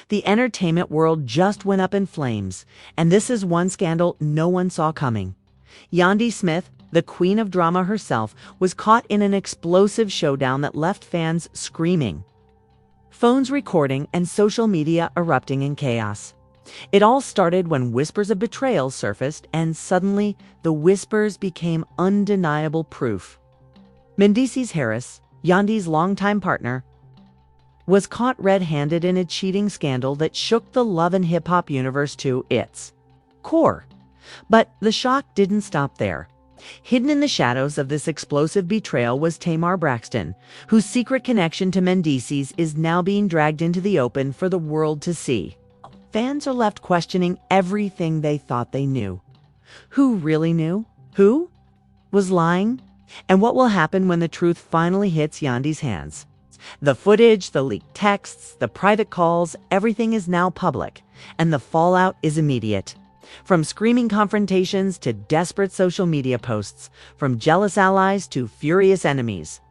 The entertainment world just went up in flames, and this is one scandal no one saw coming. Yandy Smith, the queen of drama herself, was caught in an explosive showdown that left fans screaming. Phones recording and social media erupting in chaos. It all started when whispers of betrayal surfaced, and suddenly the whispers became undeniable proof. Mendeecees Harris, Yandy's longtime partner, was caught red-handed in a cheating scandal that shook the love and hip-hop universe to its core. But the shock didn't stop there. Hidden in the shadows of this explosive betrayal was Tamar Braxton, whose secret connection to Mendeecees is now being dragged into the open for the world to see. Fans are left questioning everything they thought they knew. Who really knew? Who was lying? And what will happen when the truth finally hits Yandy's hands? The footage, the leaked texts, the private calls, everything is now public, and the fallout is immediate. From screaming confrontations to desperate social media posts, from jealous allies to furious enemies.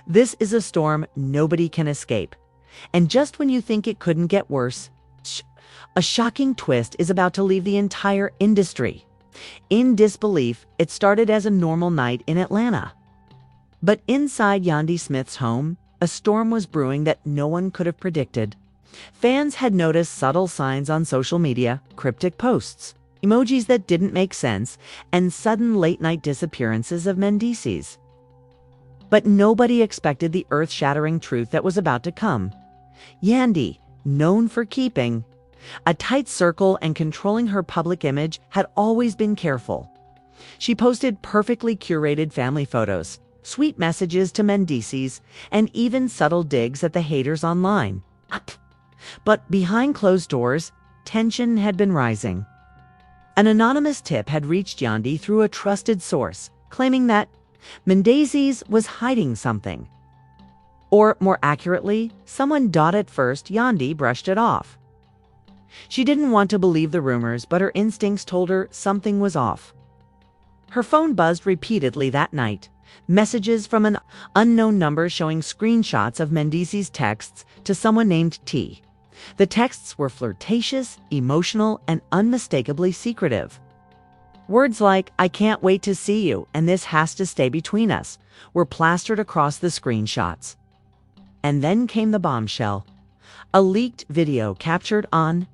This is a storm nobody can escape. And just when you think it couldn't get worse, a shocking twist is about to leave the entire industry. In disbelief, it started as a normal night in Atlanta. But inside Yandy Smith's home, a storm was brewing that no one could have predicted. Fans had noticed subtle signs on social media, cryptic posts, emojis that didn't make sense, and sudden late-night disappearances of Mendeecees. But nobody expected the earth-shattering truth that was about to come. Yandy, known for keeping a tight circle and controlling her public image, had always been careful. She posted perfectly curated family photos, sweet messages to Mendeecees, and even subtle digs at the haters online. But behind closed doors, tension had been rising. An anonymous tip had reached Yandy through a trusted source, claiming that Mendeecees was hiding something. Or more accurately, someone at first Yandy brushed it off. She didn't want to believe the rumors, but her instincts told her something was off. Her phone buzzed repeatedly that night. Messages from an unknown number showing screenshots of Mendeecees' texts to someone named T. The texts were flirtatious, emotional, and unmistakably secretive. Words like, "I can't wait to see you, and this has to stay between us," were plastered across the screenshots. And then came the bombshell. A leaked video captured on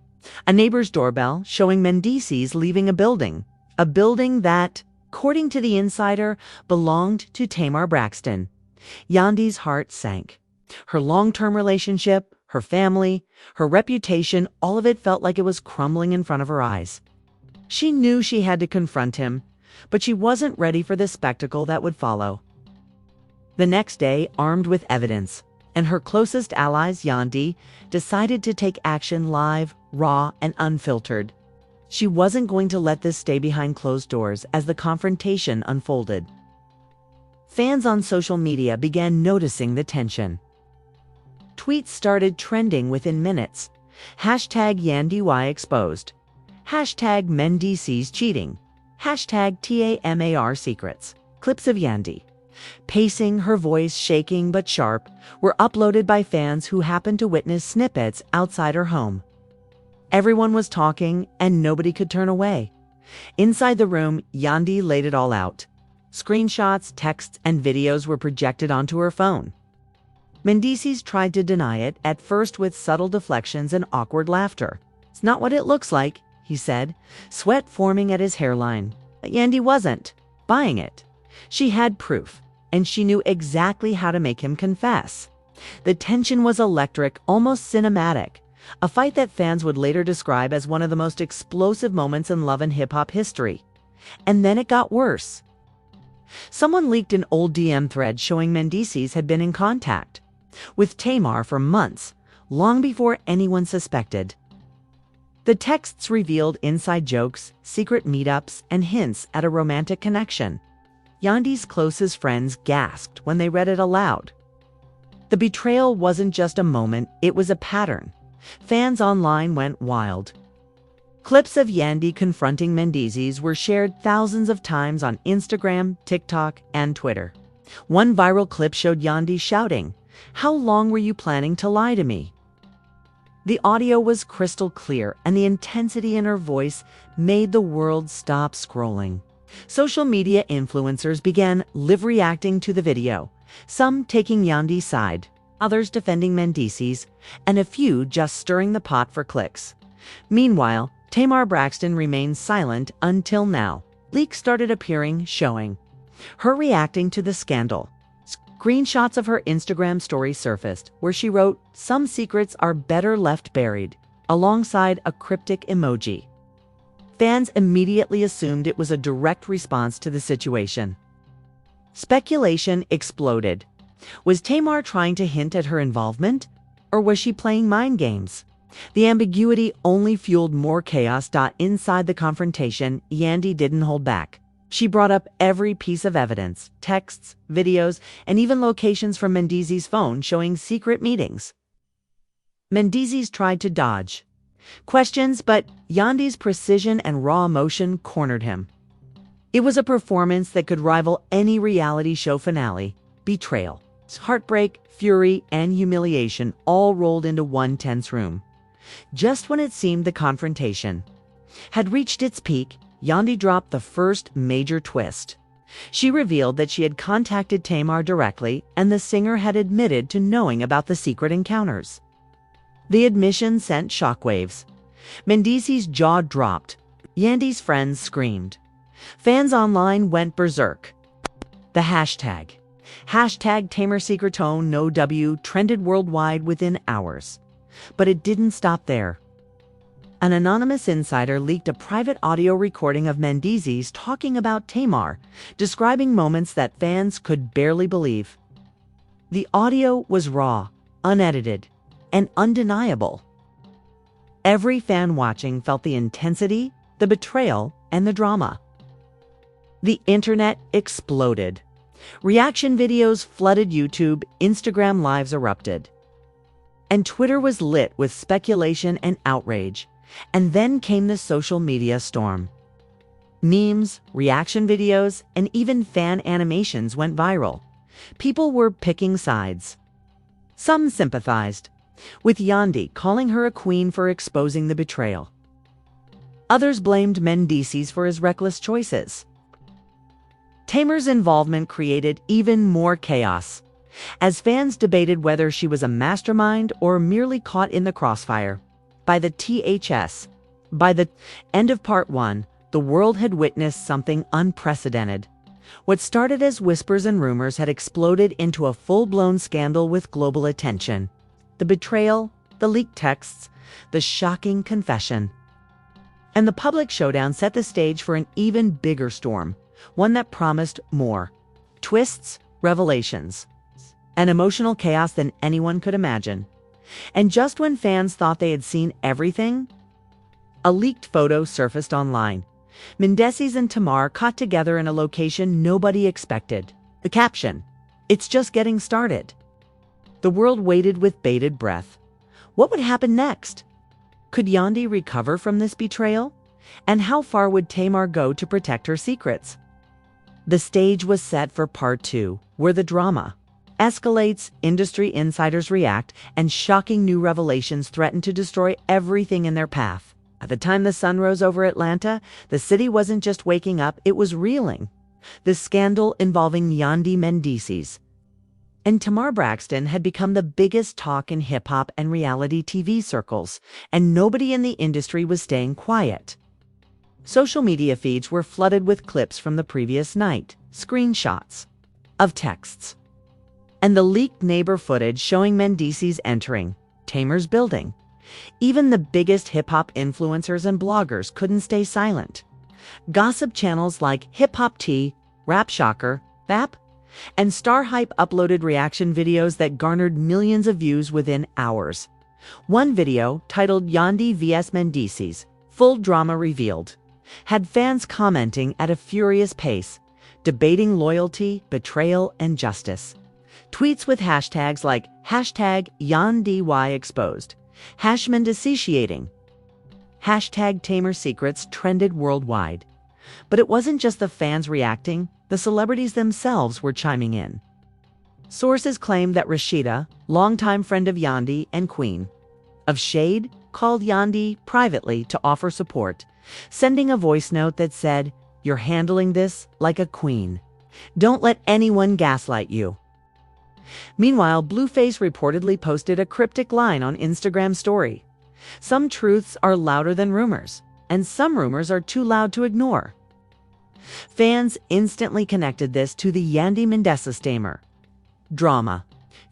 a neighbor's doorbell showing Mendeecees leaving a building that, according to the insider, belonged to Tamar Braxton. Yandy's heart sank. Her long-term relationship, her family, her reputation, all of it felt like it was crumbling in front of her eyes. She knew she had to confront him, but she wasn't ready for the spectacle that would follow. The next day, armed with evidence, and her closest allies, Yandy, decided to take action live, raw, and unfiltered. She wasn't going to let this stay behind closed doors as the confrontation unfolded. Fans on social media began noticing the tension. Tweets started trending within minutes. #YandyExposed. #Mendeecees cheating. #TAMAR secrets. Clips of Yandy, pacing, her voice shaking but sharp, were uploaded by fans who happened to witness snippets outside her home. Everyone was talking, and nobody could turn away. Inside the room, Yandy laid it all out. Screenshots, texts, and videos were projected onto her phone. Mendeecees tried to deny it, at first with subtle deflections and awkward laughter. "It's not what it looks like," he said, sweat forming at his hairline. But Yandy wasn't buying it. She had proof, and she knew exactly how to make him confess. The tension was electric, almost cinematic. A fight that fans would later describe as one of the most explosive moments in love and hip-hop history. And then it got worse. Someone leaked an old DM thread showing Mendeecees had been in contact with Tamar for months, long before anyone suspected. The texts revealed inside jokes, secret meetups, and hints at a romantic connection. Yandy's closest friends gasped when they read it aloud. The betrayal wasn't just a moment, it was a pattern. Fans online went wild. Clips of Yandy confronting Mendeecees were shared thousands of times on Instagram, TikTok, and Twitter. One viral clip showed Yandy shouting, "How long were you planning to lie to me?" The audio was crystal clear, and the intensity in her voice made the world stop scrolling. Social media influencers began live reacting to the video, some taking Yandy's side, others defending Mendeecees, and a few just stirring the pot for clicks. Meanwhile, Tamar Braxton remained silent until now. Leaks started appearing, showing her reacting to the scandal. Screenshots of her Instagram story surfaced, where she wrote, "Some secrets are better left buried," alongside a cryptic emoji. Fans immediately assumed it was a direct response to the situation. Speculation exploded. Was Tamar trying to hint at her involvement, or was she playing mind games? The ambiguity only fueled more chaos. Inside the confrontation, Yandy didn't hold back. She brought up every piece of evidence, texts, videos, and even locations from Mendeecees' phone showing secret meetings. Mendeecees tried to dodge questions, but Yandy's precision and raw emotion cornered him. It was a performance that could rival any reality show finale. Betrayal, heartbreak, fury, and humiliation all rolled into one tense room. Just when it seemed the confrontation had reached its peak, Yandy dropped the first major twist. She revealed that she had contacted Tamar directly, and the singer had admitted to knowing about the secret encounters. The admission sent shockwaves. Mendeecees' jaw dropped. Yandy's friends screamed. Fans online went berserk. The hashtag #TamarSecretone trended worldwide within hours. But it didn't stop there. An anonymous insider leaked a private audio recording of Mendeecees talking about Tamar, describing moments that fans could barely believe. The audio was raw, unedited, and undeniable. Every fan watching felt the intensity, the betrayal, and the drama. The internet exploded. Reaction videos flooded YouTube, Instagram lives erupted. And Twitter was lit with speculation and outrage. And then came the social media storm. Memes, reaction videos, and even fan animations went viral. People were picking sides. Some sympathized, with Yandy calling her a queen for exposing the betrayal. Others blamed Mendeecees for his reckless choices. Tamar's involvement created even more chaos, as fans debated whether she was a mastermind or merely caught in the crossfire. By the end of part 1, the world had witnessed something unprecedented. What started as whispers and rumors had exploded into a full-blown scandal with global attention. The betrayal, the leaked texts, the shocking confession. And the public showdown set the stage for an even bigger storm, one that promised more. Twists, revelations, and emotional chaos than anyone could imagine. And just when fans thought they had seen everything, a leaked photo surfaced online. Mendeecees and Tamar caught together in a location nobody expected. The caption, "It's just getting started." The world waited with bated breath. What would happen next? Could Yandy recover from this betrayal? And how far would Tamar go to protect her secrets? The stage was set for part 2, where the drama escalates, industry insiders react, and shocking new revelations threaten to destroy everything in their path. At the time the sun rose over Atlanta, the city wasn't just waking up, it was reeling. The scandal involving Yandy Mendeecees and Tamar Braxton had become the biggest talk in hip-hop and reality TV circles, and nobody in the industry was staying quiet. Social media feeds were flooded with clips from the previous night, screenshots of texts, and the leaked neighbor footage showing Mendeecees entering Tamar's building. Even the biggest hip-hop influencers and bloggers couldn't stay silent. Gossip channels like Hip Hop Tea, Rap Shocker, VAP, and Star Hype uploaded reaction videos that garnered millions of views within hours. One video, titled Yandy vs Mendeecees, Full Drama Revealed, had fans commenting at a furious pace, debating loyalty, betrayal, and justice. Tweets with hashtags like #YandyExposed, #Mendeeceesiating, #TamarSecrets trended worldwide. But it wasn't just the fans reacting, the celebrities themselves were chiming in. Sources claimed that Rashida, longtime friend of Yandy and Queen, of shade called Yandy privately to offer support, sending a voice note that said, "You're handling this like a queen. Don't let anyone gaslight you." Meanwhile, Blueface reportedly posted a cryptic line on Instagram story. "Some truths are louder than rumors, and some rumors are too loud to ignore." Fans instantly connected this to the Yandy Mendeecees drama,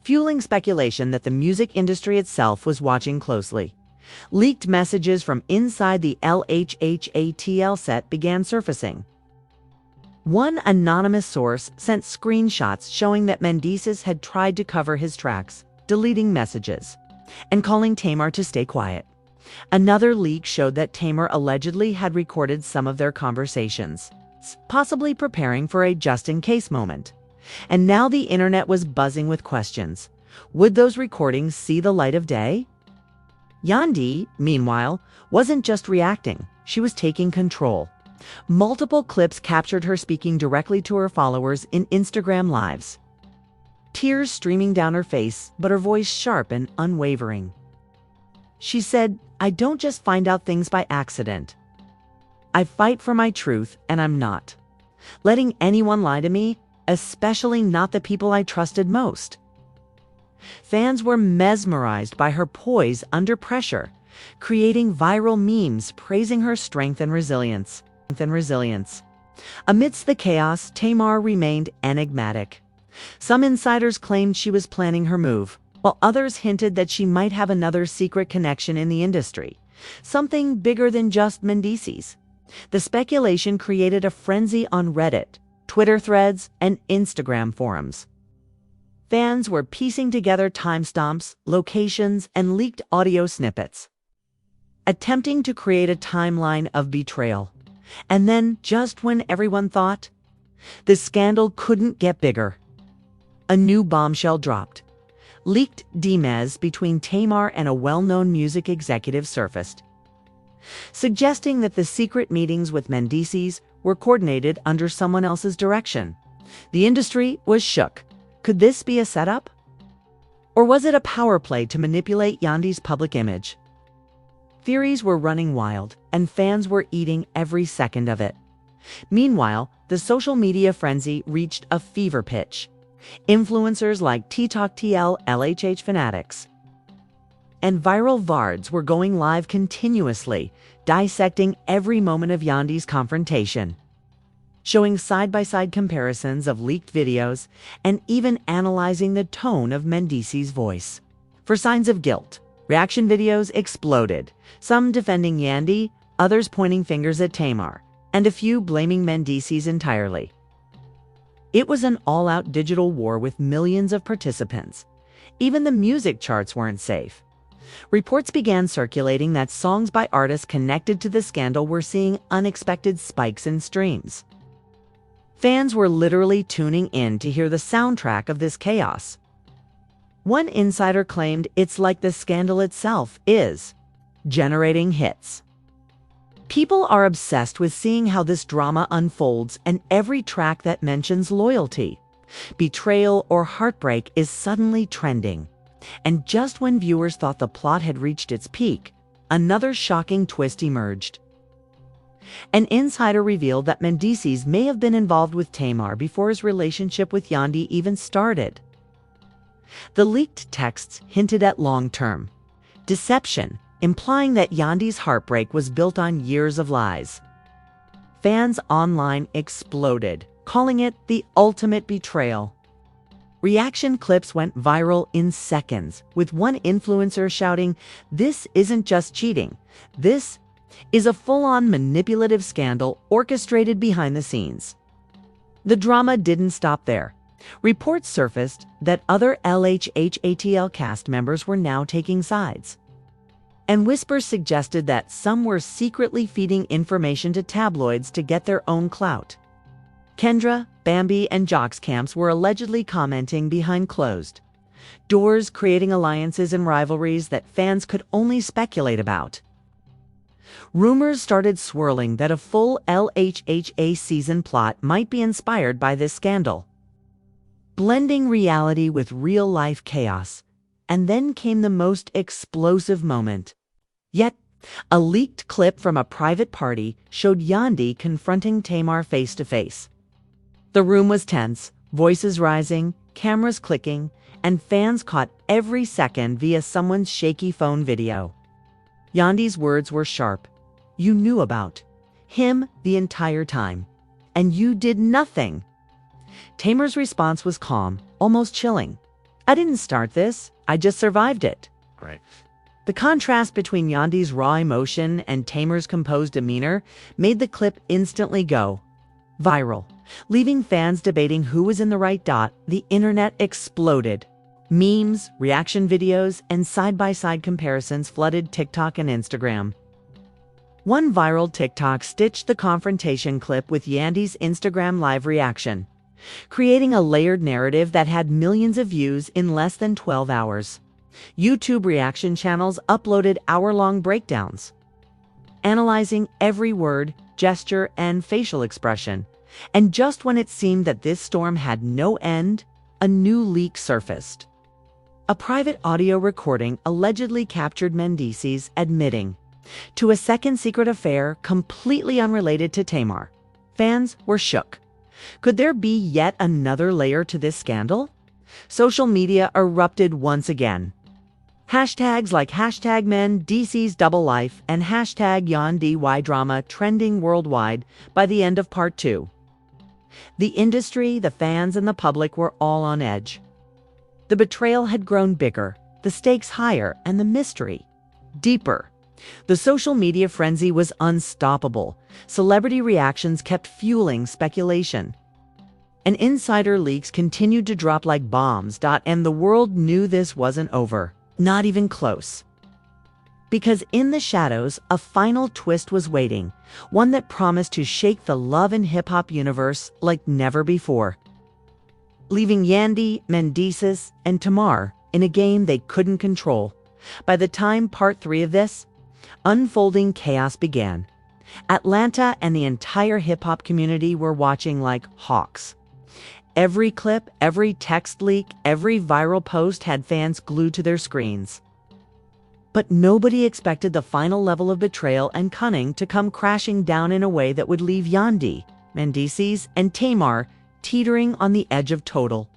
fueling speculation that the music industry itself was watching closely. Leaked messages from inside the LHHATL set began surfacing. One anonymous source sent screenshots showing that Mendeecees had tried to cover his tracks, deleting messages, and calling Tamar to stay quiet. Another leak showed that Tamar allegedly had recorded some of their conversations, possibly preparing for a just-in-case moment. And now the internet was buzzing with questions. Would those recordings see the light of day? Yandy, meanwhile, wasn't just reacting, she was taking control. Multiple clips captured her speaking directly to her followers in Instagram Lives. Tears streaming down her face, but her voice sharp and unwavering. She said, "I don't just find out things by accident. I fight for my truth, and I'm not letting anyone lie to me, especially not the people I trusted most." Fans were mesmerized by her poise under pressure, creating viral memes praising her strength and resilience. Amidst the chaos, Tamar remained enigmatic. Some insiders claimed she was planning her move, while others hinted that she might have another secret connection in the industry, something bigger than just Mendeecees. The speculation created a frenzy on Reddit, Twitter threads, and Instagram forums. Fans were piecing together timestamps, locations, and leaked audio snippets, attempting to create a timeline of betrayal. And then, just when everyone thought the scandal couldn't get bigger, a new bombshell dropped. Leaked DMs between Tamar and a well-known music executive surfaced, suggesting that the secret meetings with Mendeecees were coordinated under someone else's direction. The industry was shook. Could this be a setup? Or was it a power play to manipulate Yandy's public image? Theories were running wild, and fans were eating every second of it. Meanwhile, the social media frenzy reached a fever pitch. Influencers like TikTok LHH fanatics and viral VARDs were going live continuously, dissecting every moment of Yandy's confrontation, showing side-by-side comparisons of leaked videos, and even analyzing the tone of Mendeecees' voice. For signs of guilt, reaction videos exploded, some defending Yandy, others pointing fingers at Tamar, and a few blaming Mendeecees entirely. It was an all-out digital war with millions of participants. Even the music charts weren't safe. Reports began circulating that songs by artists connected to the scandal were seeing unexpected spikes in streams. Fans were literally tuning in to hear the soundtrack of this chaos. One insider claimed it's like the scandal itself is generating hits. People are obsessed with seeing how this drama unfolds, and every track that mentions loyalty, betrayal, or heartbreak is suddenly trending. And just when viewers thought the plot had reached its peak, another shocking twist emerged. An insider revealed that Mendeecees may have been involved with Tamar before his relationship with Yandy even started. The leaked texts hinted at long-term deception, implying that Yandy's heartbreak was built on years of lies. Fans online exploded, calling it the ultimate betrayal. Reaction clips went viral in seconds, with one influencer shouting, "This isn't just cheating. This is a full-on manipulative scandal orchestrated behind the scenes." The drama didn't stop there. Reports surfaced that other LHHATL cast members were now taking sides, and whispers suggested that some were secretly feeding information to tabloids to get their own clout. Kendra, Bambi, and Jock's camps were allegedly commenting behind closed doors, creating alliances and rivalries that fans could only speculate about. Rumors started swirling that a full LHHA season plot might be inspired by this scandal, blending reality with real-life chaos. and then came the most explosive moment. Yet, a leaked clip from a private party showed Yandy confronting Tamar face to face. The room was tense, voices rising, cameras clicking, and fans caught every second via someone's shaky phone video. Yandy's words were sharp. "You knew about him the entire time, and you did nothing." Tamar's response was calm, almost chilling. "I didn't start this, I just survived it." Right. The contrast between Yandy's raw emotion and Tamar's composed demeanor made the clip instantly go viral. Leaving fans debating who was in the right dot, the internet exploded. Memes, reaction videos, and side-by-side comparisons flooded TikTok and Instagram. One viral TikTok stitched the confrontation clip with Yandy's Instagram live reaction, creating a layered narrative that had millions of views in less than 12 hours. YouTube reaction channels uploaded hour-long breakdowns, analyzing every word, gesture, and facial expression. And just when it seemed that this storm had no end, a new leak surfaced. A private audio recording allegedly captured Mendeecees admitting to a second secret affair completely unrelated to Tamar. Fans were shook. Could there be yet another layer to this scandal? Social media erupted once again. Hashtags like hashtag Mendeecees double life and hashtag Yandy drama trending worldwide by the end of part 2. The industry, the fans, and the public were all on edge. The betrayal had grown bigger, the stakes higher, and the mystery deeper. The social media frenzy was unstoppable. Celebrity reactions kept fueling speculation. And insider leaks continued to drop like bombs. And the world knew this wasn't over. Not even close. Because in the shadows, a final twist was waiting, one that promised to shake the love and hip-hop universe like never before. Leaving Yandy, Mendeecees, and Tamar in a game they couldn't control. By the time part 3 of this, unfolding chaos began. Atlanta and the entire hip-hop community were watching like hawks. Every clip, every text leak, every viral post had fans glued to their screens. But nobody expected the final level of betrayal and cunning to come crashing down in a way that would leave Yandy, Mendeecees, and Tamar teetering on the edge of total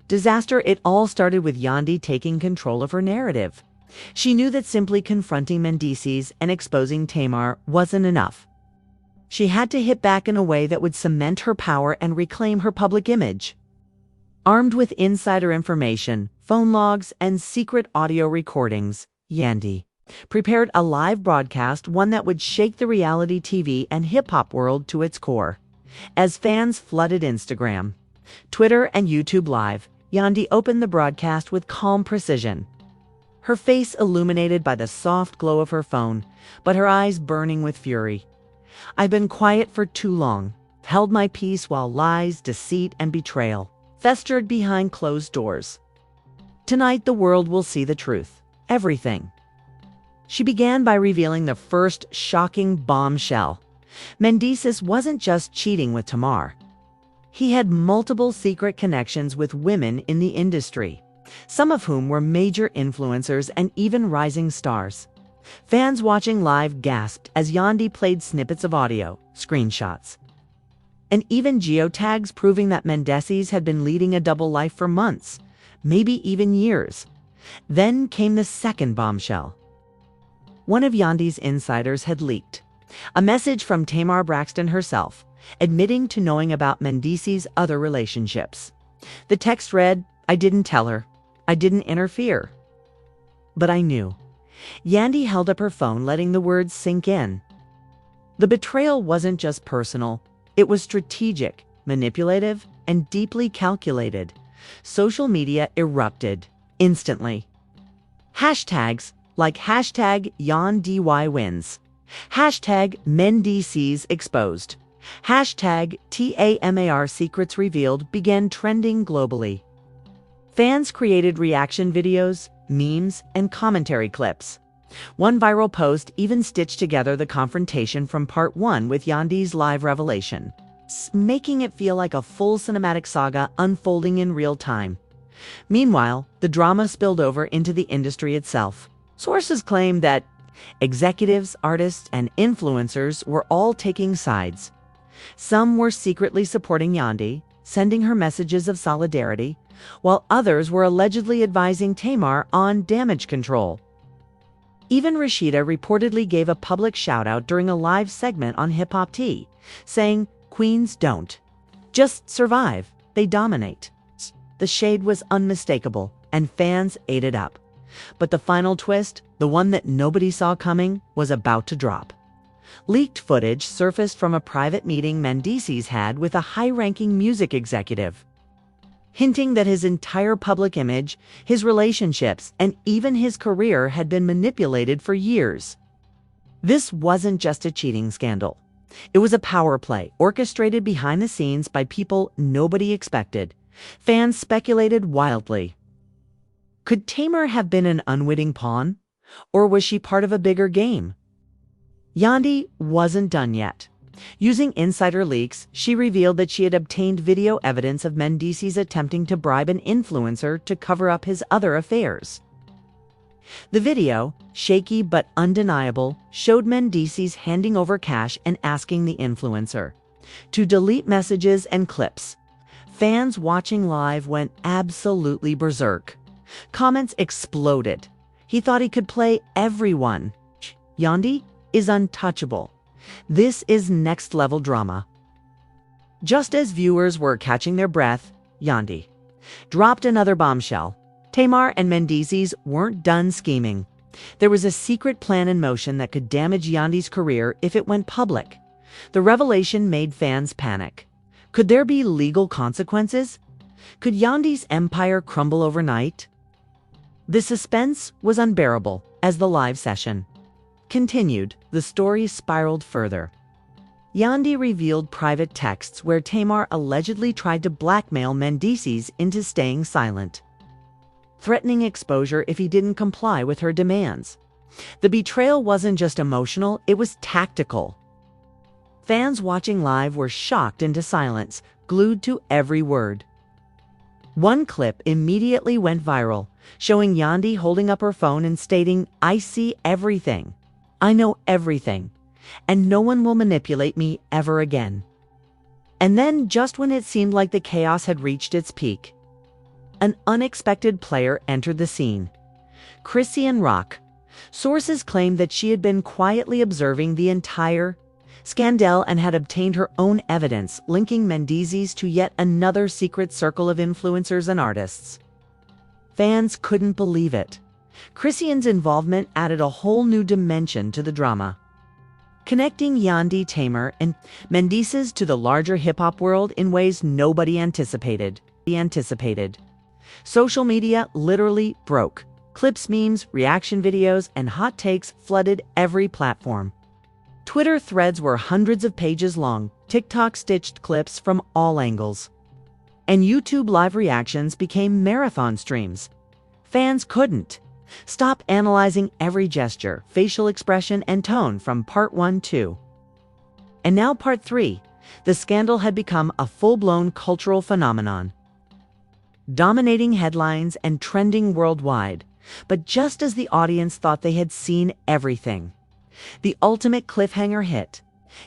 disaster. It all started with Yandy taking control of her narrative. She knew that simply confronting Mendeecees and exposing Tamar wasn't enough. She had to hit back in a way that would cement her power and reclaim her public image. Armed with insider information, phone logs, and secret audio recordings, Yandy prepared a live broadcast, one that would shake the reality TV and hip-hop world to its core. As fans flooded Instagram, Twitter, and YouTube Live, Yandy opened the broadcast with calm precision. Her face illuminated by the soft glow of her phone, but her eyes burning with fury. "I've been quiet for too long, held my peace while lies, deceit, and betrayal festered behind closed doors. Tonight the world will see the truth. Everything." She began by revealing the first shocking bombshell. Mendeecees wasn't just cheating with Tamar. He had multiple secret connections with women in the industry, some of whom were major influencers and even rising stars. Fans watching live gasped as Yandy played snippets of audio, screenshots, and even geotags proving that Mendeecees had been leading a double life for months, maybe even years. Then came the second bombshell. One of Yandy's insiders had leaked a message from Tamar Braxton herself, admitting to knowing about Mendeecees' other relationships. The text read, "I didn't tell her. I didn't interfere. But I knew." Yandy held up her phone, letting the words sink in. The betrayal wasn't just personal. It was strategic, manipulative, and deeply calculated. Social media erupted instantly. Hashtags like hashtag YonDY hashtag Mendeecees exposed, hashtag TAMAR secrets revealed began trending globally. Fans created reaction videos, memes, and commentary clips. One viral post even stitched together the confrontation from part 1 with Yandy's live revelation, making it feel like a full cinematic saga unfolding in real time. Meanwhile, the drama spilled over into the industry itself. Sources claim that executives, artists, and influencers were all taking sides. Some were secretly supporting Yandy, sending her messages of solidarity, while others were allegedly advising Tamar on damage control. Even Rashida reportedly gave a public shout-out during a live segment on Hip Hop Tea, saying, "Queens don't just survive, they dominate." The shade was unmistakable, and fans ate it up. But the final twist, the one that nobody saw coming, was about to drop. Leaked footage surfaced from a private meeting Mendeecees had with a high-ranking music executive, hinting that his entire public image, his relationships, and even his career had been manipulated for years. This wasn't just a cheating scandal. It was a power play, orchestrated behind the scenes by people nobody expected. Fans speculated wildly. Could Tamar have been an unwitting pawn? Or was she part of a bigger game? Yandy wasn't done yet. Using insider leaks, she revealed that she had obtained video evidence of Mendeecees attempting to bribe an influencer to cover up his other affairs. The video, shaky but undeniable, showed Mendeecees handing over cash and asking the influencer to delete messages and clips. Fans watching live went absolutely berserk. Comments exploded. He thought he could play everyone. Yandy is untouchable. This is next-level drama. Just as viewers were catching their breath, Yandy dropped another bombshell. Tamar and Mendeecees weren't done scheming. There was a secret plan in motion that could damage Yandy's career if it went public. The revelation made fans panic. Could there be legal consequences? Could Yandy's empire crumble overnight? The suspense was unbearable as the live session continued. The story spiraled further. Yandy revealed private texts where Tamar allegedly tried to blackmail Mendeecees into staying silent, threatening exposure if he didn't comply with her demands. The betrayal wasn't just emotional, it was tactical. Fans watching live were shocked into silence, glued to every word. One clip immediately went viral, showing Yandy holding up her phone and stating, "I see everything. I know everything, and no one will manipulate me ever again." And then, just when it seemed like the chaos had reached its peak, an unexpected player entered the scene. Christian Rock. Sources claimed that she had been quietly observing the entire scandal and had obtained her own evidence linking Mendeecees to yet another secret circle of influencers and artists. Fans couldn't believe it. Christian's involvement added a whole new dimension to the drama, connecting Yandy, Tamar, and Mendeecees to the larger hip-hop world in ways nobody anticipated. Social media literally broke. Clips, memes, reaction videos, and hot takes flooded every platform. Twitter threads were hundreds of pages long, TikTok stitched clips from all angles, and YouTube live reactions became marathon streams. Fans couldn't stop analyzing every gesture, facial expression, and tone from part 1, 2. And now part 3. The scandal had become a full-blown cultural phenomenon, dominating headlines and trending worldwide. But just as the audience thought they had seen everything, the ultimate cliffhanger hit.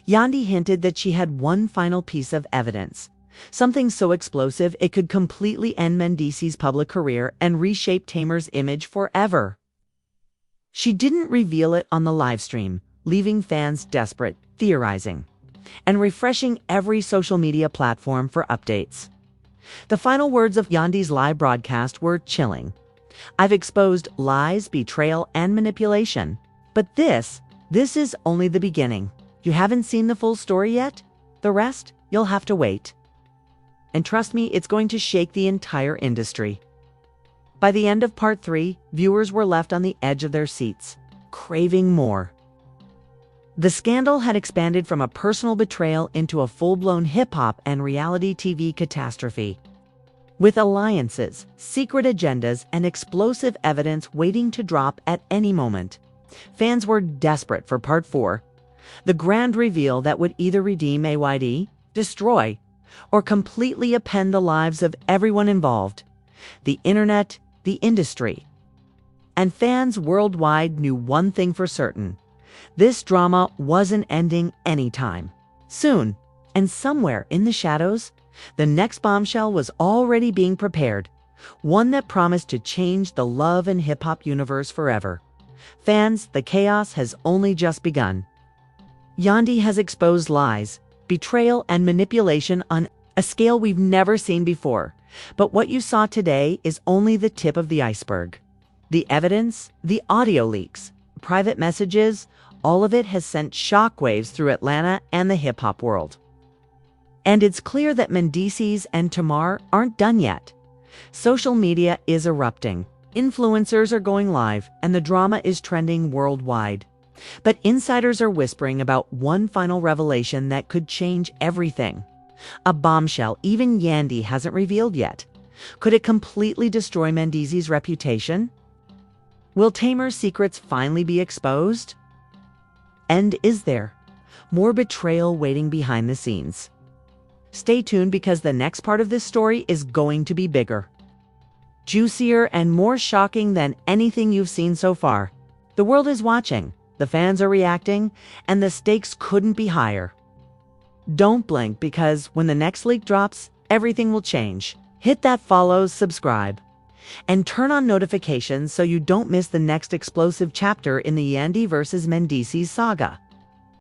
Yandy hinted that she had one final piece of evidence, something so explosive it could completely end Mendeecees' public career and reshape Tamar's image forever. She didn't reveal it on the live stream, leaving fans desperate, theorizing, and refreshing every social media platform for updates. The final words of Yandy's live broadcast were chilling. "I've exposed lies, betrayal, and manipulation. But this is only the beginning. You haven't seen the full story yet? The rest, you'll have to wait. And trust me, it's going to shake the entire industry." By the end of part 3, viewers were left on the edge of their seats, craving more. The scandal had expanded from a personal betrayal into a full-blown hip-hop and reality TV catastrophe, with alliances, secret agendas, and explosive evidence waiting to drop at any moment. Fans were desperate for part 4, the grand reveal that would either redeem AYD, destroy, or completely upend the lives of everyone involved. the internet, the industry. And fans worldwide knew one thing for certain. This drama wasn't ending anytime soon. And somewhere in the shadows, the next bombshell was already being prepared, one that promised to change the love and hip-hop universe forever. Fans, the chaos has only just begun. Yandy has exposed lies, betrayal, and manipulation on a scale we've never seen before. But what you saw today is only the tip of the iceberg. The evidence, the audio leaks, private messages, all of it has sent shockwaves through Atlanta and the hip-hop world. And it's clear that Mendeecees and Tamar aren't done yet. Social media is erupting. Influencers are going live, and the drama is trending worldwide. But insiders are whispering about one final revelation that could change everything. A bombshell even Yandy hasn't revealed yet. Could it completely destroy Mendeecees' reputation? Will Tamar's secrets finally be exposed? And is there more betrayal waiting behind the scenes? Stay tuned because the next part of this story is going to be bigger, juicier, and more shocking than anything you've seen so far. The world is watching, the fans are reacting, and the stakes couldn't be higher. Don't blink because when the next leak drops, everything will change. Hit that follow, subscribe, and turn on notifications so you don't miss the next explosive chapter in the Yandy versus Mendeecees saga.